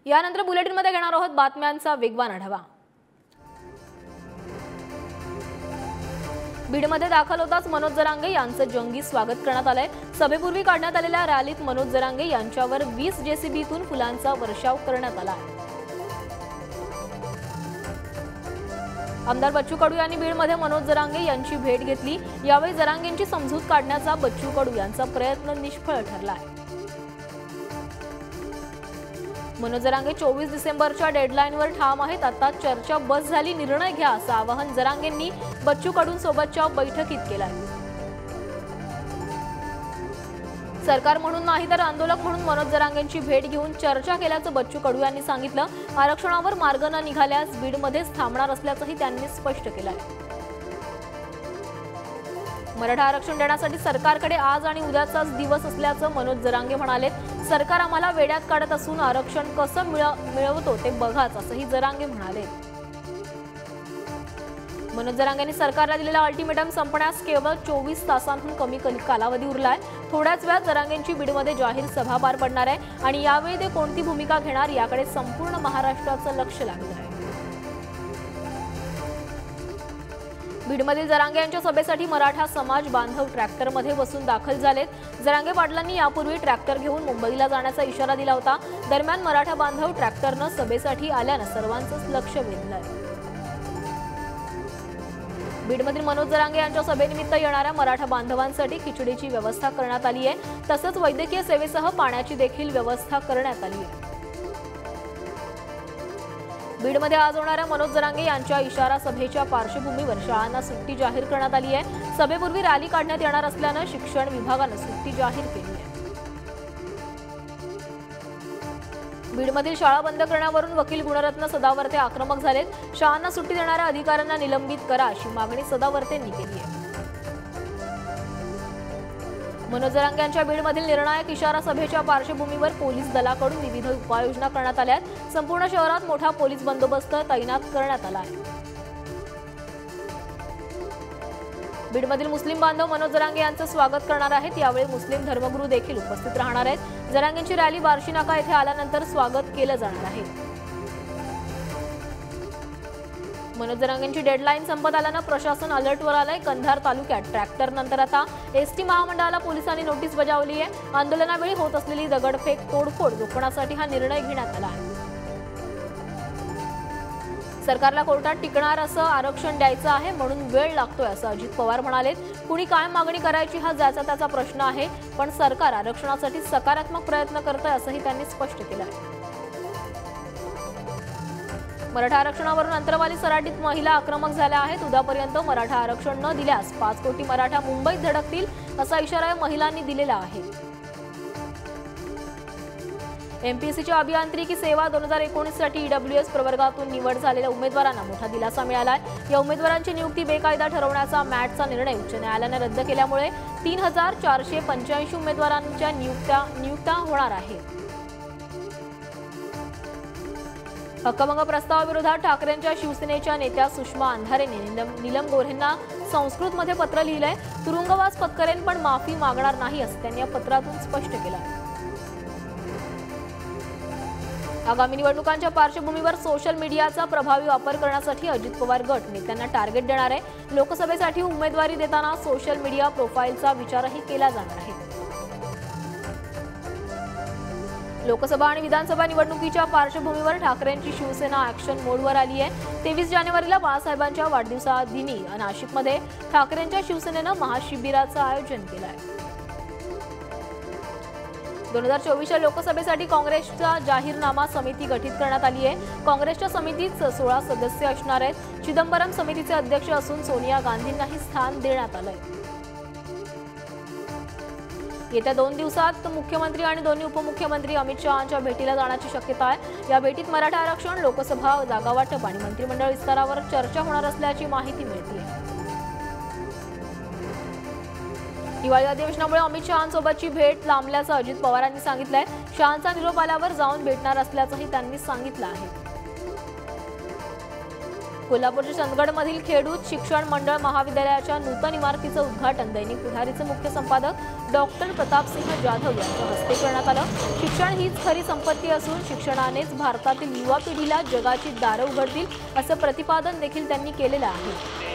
यानंतर बुलेटिनमध्ये घेणार आहोत बातम्यांचा वेगवान आढावा। बीडमध्ये दाखल होताच मनोज जरांगे यांचं जंगी स्वागत करण्यात आलंय। सभेपूर्वी काढण्यात आलेल्या रॅलीत मनोज जरांगे यांच्यावर 20 जेसीबीतून फुलांचा वर्षाव करण्यात आला। आमदार बच्चू कडू यांनी बीडमध्ये मनोज जरांगे यांची भेट घेतली। यावेळी जरांगेंची समजूत काढण्याचा बच्चू कडू यांचा प्रयत्न निष्फळ ठरला आहे। मनोज जरांगे 24 डिसेंबरच्या डेडलाईनवर ठाम आहेत। आता चर्चा बस झाली, निर्णय घ्या असं आवाहन जरांगेंनी बच्चू कडूंसोबतच्या बैठकीत केलं। सरकार म्हणून नाही तर आंदोलक म्हणून मनोज जरांगेंची भेट घेऊन चर्चा केल्याचं बच्चू कडू यांनी सांगितलं। आरक्षणावर मार्ग न निघाल्यास बीडमध्येच थांबणार असल्याचंही त्यांनी स्पष्ट केलं आहे। मराठा आरक्षण देण्यासाठी सरकारकडे आज आणि उद्याचाच दिवस असल्याचं मनोज जरांगे म्हणाले। सरकार आम्हाला वेड्यात काढत असून आरक्षण कसं मिळवतो ते बघाच असंही जरांगे म्हणाले। मनोज जरांगेंनी सरकारला दिलेला अल्टिमेटम संपण्यास केवळ 24 तासांहून कमी कालावधी उरलाय। थोड्याच वेळात जरांगेंची बीडमध्ये जाहीर सभा पार पडणार आहे आणि यावेळी ते कोणती भूमिका घेणार याकडे संपूर्ण महाराष्ट्राचं लक्ष लागलं आहे। बीडमधील जरांगे यांच्या सभेसाठी मराठा समाज बांधव ट्रॅक्टरमध्ये बसून दाखल झालेत। जरांगे पाटलांनी यापूर्वी ट्रॅक्टर घेऊन मुंबईला जाण्याचा इशारा दिला होता। दरम्यान मराठा बांधव ट्रॅक्टरनं सभेसाठी आल्यानं सर्वांचंच लक्ष वेधलंय। बीडमधील मनोज जरांगे यांच्या सभेनिमित्त येणाऱ्या मराठा बांधवांसाठी खिचडीची व्यवस्था करण्यात आली आहे। तसंच वैद्यकीय सेवेसह पाण्याची देखील व्यवस्था करण्यात आली आहे। बीडमध्ये आज होणाऱ्या मनोज जरांगे यांच्या इशारा सभेच्या पार्श्वभूमीवर शाळांना सुट्टी जाहीर करण्यात आली आहे। सभेपूर्वी रॅली काढण्यात येणार असल्यानं शिक्षण विभागानं सुट्टी जाहीर केली आहे। बीडमधील शाळा बंद करण्यावरून वकील गुणरत्न सदावर्ते आक्रमक झालेत। शाळांना सुट्टी देणाऱ्या अधिकाऱ्यांना निलंबित करा अशी मागणी सदावर्तेंनी केली आहे। मनोज जरांगे यांच्या बीडमधील निर्णायक इशारा सभेच्या पार्श्वभूमीवर पोलीस दलाकडून विविध उपाययोजना करण्यात आल्या आहेत। संपूर्ण शहरात मोठा पोलीस बंदोबस्त तैनात करण्यात आला आहे। बीडमधील मुस्लिम बांधव मनोज जरांगे यांचं स्वागत करणार आहेत। यावेळी मुस्लिम धर्मगुरू देखील उपस्थित राहणार आहेत। जरांगेंची रॅली बार्शी नाका येथे आल्यानंतर स्वागत केलं जाणार आहे। मनोज जरांगेंची डेडलाईन संपत आल्यानं प्रशासन अलर्टवर आलंय। कंधार तालुक्यात ट्रॅक्टर नंतर आता एसटी महामंडळाला पोलिसांनी नोटीस बजावली आहे। आंदोलनावेळी होत असलेली दगडफेक तोडफोड रोखण्यासाठी हा निर्णय घेण्यात आला आहे। सरकारला कोर्टात टिकणार असं आरक्षण द्यायचं आहे म्हणून वेळ लागतोय असं अजित पवार म्हणाले। कुणी काय मागणी करायची हा ज्याचा त्याचा प्रश्न आहे, पण सरकार आरक्षणासाठी सकारात्मक प्रयत्न करतंय असंही त्यांनी स्पष्ट केलं आहे। मराठा आरक्षणावरून अंतरवाली सराटीत महिला आक्रमक झाल्या आहेत। उद्यापर्यंत मराठा आरक्षण न दिल्यास 5 कोटी मराठा मुंबईत धडकतील असा इशारा महिलांनी दिलेला आहे। एमपीएससीच्या अभियांत्रिकी सेवा 2019 साठी ईडब्ल्यूएस प्रवर्गातून निवड झालेल्या उमेदवारांना मोठा दिलासा मिळालाय। या उमेदवारांची नियुक्ती बेकायदा ठरवण्याचा मॅटचा निर्णय उच्च न्यायालयाने रद्द केल्यामुळे 3485 उमेदवारांच्या नियुक्त्या होणार आहेत। हक्कभंग प्रस्तावाविरोधात ठाकरेंच्या शिवसेनेच्या नेत्या सुषमा अंधारेने नीलम गोऱ्हेंना संस्कृतमध्ये पत्र लिहिलंय। तुरुंगवास पत्करेन पण माफी मागणार नाही असं त्यांनी या पत्रातून स्पष्ट केलं आहे। आगामी निवडणुकांच्या पार्श्वभूमीवर सोशल मीडियाचा प्रभावी वापर करण्यासाठी अजित पवार गट नेत्यांना टार्गेट देणार आहे। लोकसभेसाठी उमेदवारी देताना सोशल मीडिया प्रोफाईलचा विचारही केला जाणार आहे। लोकसभा आणि विधानसभा निवडणुकीच्या पार्श्वभूमीवर ठाकरेंची शिवसेना ॲक्शन मोडवर आली आहे। 23 जानेवारीला बाळासाहेबांच्या वाढदिवसादिनी नाशिकमध्ये ठाकरेंच्या शिवसेनेनं महाशिबिराचं आयोजन केलं आहे। 2024च्या लोकसभेसाठी काँग्रेसचा जाहीरनामा समिती गठीत करण्यात आली आहे। काँग्रेसच्या समितीत 16 सदस्य असणार आहेत। चिदंबरम समितीचे अध्यक्ष असून सोनिया गांधींनाही स्थान देण्यात आलंय। येत्या 2 दिवसात मुख्यमंत्री आणि दोन्ही उपमुख्यमंत्री अमित शहांच्या भेटीला जाण्याची शक्यता आहे। या भेटीत मराठा आरक्षण, लोकसभा जागावाटप आणि मंत्रिमंडळ विस्तारावर चर्चा होणार असल्याची माहिती मिळते आहे। दिवाळी अधिवेशनामुळे अमित शहांसोबतची भेट लांबल्याचं अजित पवारांनी सांगितलंय। शहांचा निरोप आल्यावर जाऊन भेटणार असल्याचंही त्यांनी सांगितलं आहे। कोल्हापूरच्या चंदगडमधील खेडूत शिक्षण मंडळ महाविद्यालयाच्या नूतन इमारतीचं उद्घाटन दैनिक पुढारीचे मुख्य संपादक डॉक्टर प्रतापसिंह जाधव यांच्या हस्ते करण्यात आलं। शिक्षण हीच खरी संपत्ती असून शिक्षणानेच भारतातील युवा पिढीला जगाची दारं उघडतील असं प्रतिपादन देखील त्यांनी केलेलं आहे।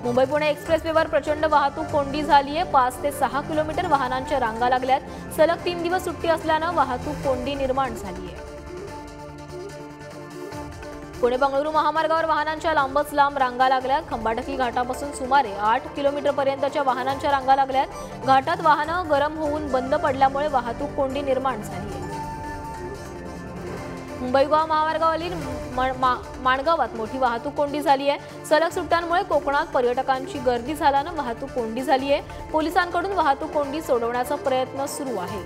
मुंबई पुणे एक्सप्रेसवेवर प्रचंड वाहतूक कोंडी झाली आहे। 5 ते 6 किलोमीटर वाहनांच्या रांगा लागल्यात। सलग 3 दिवस सुट्टी असल्यानं वाहतूक कोंडी निर्माण झाली आहे। पुणे बंगळुरू महामार्गावर वाहनांच्या लांबच लांब रांगा लागल्यात। खंबाटकी घाटापासून सुमारे 8 किलोमीटर पर्यंतच्या वाहनांच्या रांगा लागल्यात। घाटात वाहनं गरम होऊन बंद पडल्यामुळे वाहतूक कोंडी निर्माण झाली आहे। मुंबई गोवा महामार्गावरील माणगावात मोठी वाहतूक कोंडी झाली आहे। सलग सुट्ट्यांमुळे कोकणात पर्यटकांची गर्दी झाल्यानं वाहतूक कोंडी झाली आहे। पोलिसांकडून वाहतूक कोंडी सोडवण्याचा प्रयत्न सुरू आहे।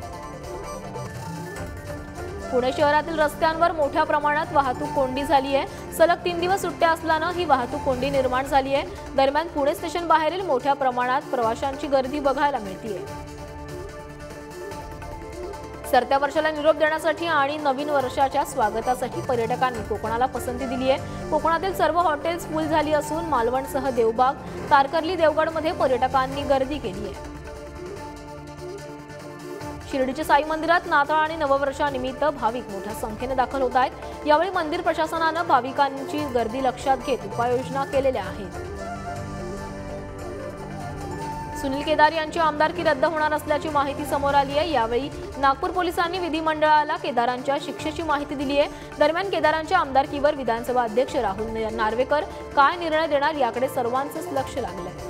पुणे शहरातील रस्त्यांवर मोठ्या प्रमाणात वाहतूक कोंडी झाली आहे। सलग 3 दिवस सुट्ट्या असल्यानं ही वाहतूक कोंडी निर्माण झाली आहे। दरम्यान पुणे स्टेशन बाहेरील मोठ्या प्रमाणात प्रवाशांची गर्दी बघायला मिळते। सरत्या वर्षाला निरोप देण्यासाठी आणि नवीन वर्षाच्या स्वागतासाठी पर्यटकांनी कोकणाला पसंती दिली आहे। कोकणातील सर्व हॉटेल्स फुल झाली असून मालवणसह देवबाग, तारकर्ली, देवगडमध्ये पर्यटकांनी गर्दी केली आहे। शिर्डीच्या साई मंदिरात नाताळ आणि नववर्षानिमित्त भाविक मोठ्या संख्येने दाखल होत आहेत। यावेळी मंदिर प्रशासनानं भाविकांची गर्दी लक्षात घेत उपाययोजना केलेल्या आहेत। सुनील केदार यांची आमदारकी रद्द होणार असल्याची माहिती समोर आली आहे। यावेळी नागपूर पोलिसांनी विधिमंडळाला केदारांच्या शिक्षेची माहिती दिली आहे। दरम्यान केदारांच्या आमदारकीवर विधानसभा अध्यक्ष राहुल नार्वेकर काय निर्णय देणार याकडे सर्वांचंच लक्ष लागलंय।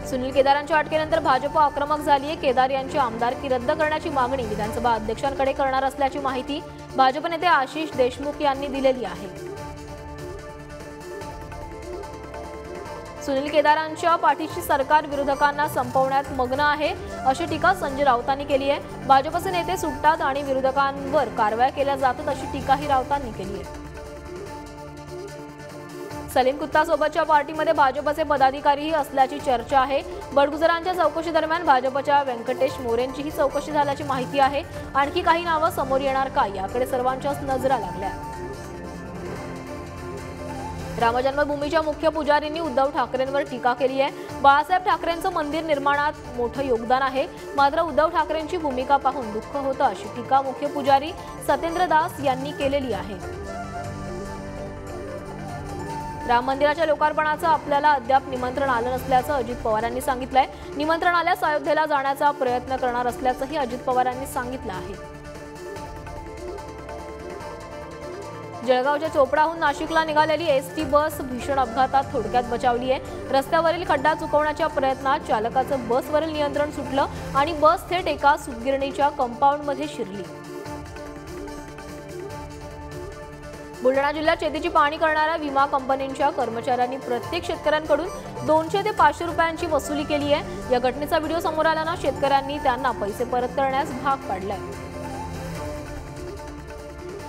सुनील केदारांच्या अटकेनंतर भाजप आक्रमक झाली आहे। केदार यांची आमदारकी रद्द करण्याची मागणी विधानसभा अध्यक्षांकडे करणार असल्याची माहिती भाजप नेते आशिष देशमुख यांनी दिलेली आहे। सुनील केदारांच्या पाठीशी सरकार विरोधकांना संपवण्यात मग्न आहे अशी टीका संजय राऊतांनी केली आहे। भाजपचे नेते सुटतात आणि विरोधकांवर कारवाया केल्या जातात अशी टीकाही राऊतांनी केली आहे। सलीम कुत्तासोबतच्या पार्टीमध्ये भाजपचे पदाधिकारीही असल्याची चर्चा आहे। बडगुजरांच्या चौकशी दरम्यान भाजपच्या व्यंकटेश मोरेंचीही चौकशी झाल्याची माहिती आहे। आणखी काही नावं समोर येणार का याकडे सर्वांच्याच नजरा लागल्या। रामजन्मभूमीच्या मुख्य पुजारींनी उद्धव ठाकरेंवर टीका केली आहे। बाळासाहेब ठाकरेंचं मंदिर निर्माणात मोठं योगदान आहे, मात्र उद्धव ठाकरेंची भूमिका पाहून दुःख होतं अशी टीका मुख्य पुजारी सत्येंद्र दास यांनी केलेली आहे। राम मंदिराच्या लोकार्पणाचं आपल्याला अद्याप निमंत्रण आलं नसल्याचं अजित पवारांनी सांगितलंय। निमंत्रण आल्यास अयोध्येला जाण्याचा प्रयत्न करणार असल्याचंही अजित पवारांनी सांगितलं आहे। जळगावच्या चोपडाहून नाशिकला निघालेली एसटी बस भीषण अपघातात थोडक्यात बचावली आहे। रस्त्यावरील खड्डा चुकवण्याच्या प्रयत्नात चालकाचं बसवरील नियंत्रण सुटलं आणि बस थेट एका सूतगिरणीच्या कंपाऊंडमध्ये शिरली। बुलढाणा जिल्ह्यात शेतीची पाहणी करणाऱ्या विमा कंपनीच्या कर्मचाऱ्यांनी प्रत्येक शेतकऱ्यांकडून 200 ते 500 रुपयांची वसुली केली आहे। या घटनेचा व्हिडिओ समोर आल्यानं शेतकऱ्यांनी त्यांना पैसे परत करण्यास भाग पाडलाय।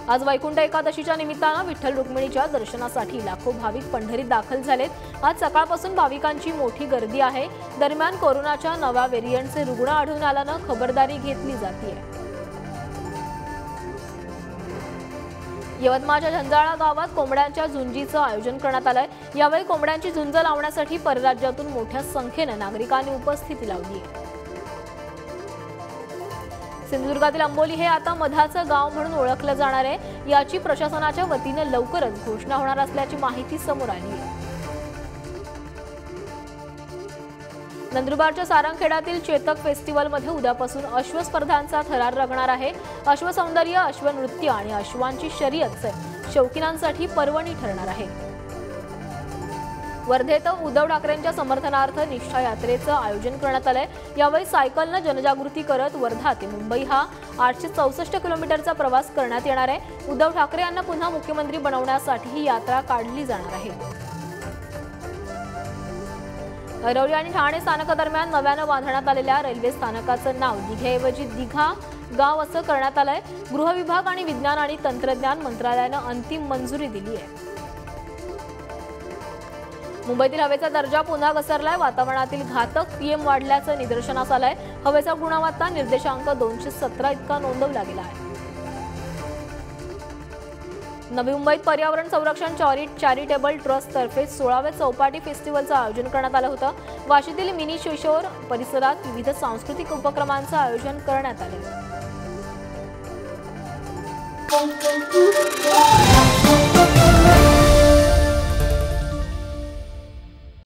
आज वैकुंठ एकादशीच्या निमित्तानं विठ्ठल रुक्मिणीच्या दर्शनासाठी लाखो भाविक पंढरीत दाखल झालेत। आज सकाळपासून भाविकांची मोठी गर्दी आहे। दरम्यान कोरोनाच्या नव्या व्हेरियंटचे रुग्ण आढळून आल्यानं खबरदारी घेतली जाते। यवतमाळच्या झंजाळा गावात कोंबड्यांच्या झुंजीचं आयोजन करण्यात आलंय। यावेळी कोंबड्यांची झुंज लावण्यासाठी परराज्यातून मोठ्या संख्येनं नागरिकांनी उपस्थिती लावली आहे। सिंधुदुर्गातील अंबोली हे आता मधाचं गाव म्हणून ओळखलं जाणार आहे। याची प्रशासनाच्या वतीने लवकरच घोषणा होणार असल्याची माहिती समोर आली आहे। नंदुरबारच्या सारंगखेड्यातील चेतक फेस्टिवलमध्ये उद्यापासून अश्व स्पर्धांचा थरार रंगणार आहे। अश्वसौंदर्य, अश्वनृत्य आणि अश्वांची शर्यत शौकीनांसाठी पर्वणी ठरणार आहे। वर्धेत उद्धव ठाकरेंच्या समर्थनार्थ निष्ठा यात्रेचं आयोजन करण्यात आलंय। यावेळी सायकलनं जनजागृती करत वर्धा ते मुंबई हा 864 किलोमीटरचा प्रवास करण्यात येणार आहे। उद्धव ठाकरे यांना पुन्हा मुख्यमंत्री बनवण्यासाठी ही यात्रा काढली जाणार आहे। ऐरोली आणि ठाणे स्थानकादरम्यान नव्यानं बांधण्यात आलेल्या रेल्वे स्थानकाचं नाव दिघेऐवजी दिघा गाव असं करण्यात आलंय। गृह विभाग आणि विज्ञान आणि तंत्रज्ञान मंत्रालयानं अंतिम मंजुरी दिली आहे। मुंबईतील हवेचा दर्जा पुन्हा घसरलाय। वातावरणातील घातक पीएम वाढल्याचं निदर्शनास आलंय। हवेचा गुणवत्ता निर्देशांक 217 इतका नोंदवला गेला आहे। नवी मुंबईत पर्यावरण संरक्षण चॅरिटेबल ट्रस्ट तर्फे 16व्या चौपाटी फेस्टिवलचं आयोजन करण्यात आलं होतं। वाशीतील मिनी शिशोर परिसरात विविध सांस्कृतिक उपक्रमांचं आयोजन करण्यात आलं।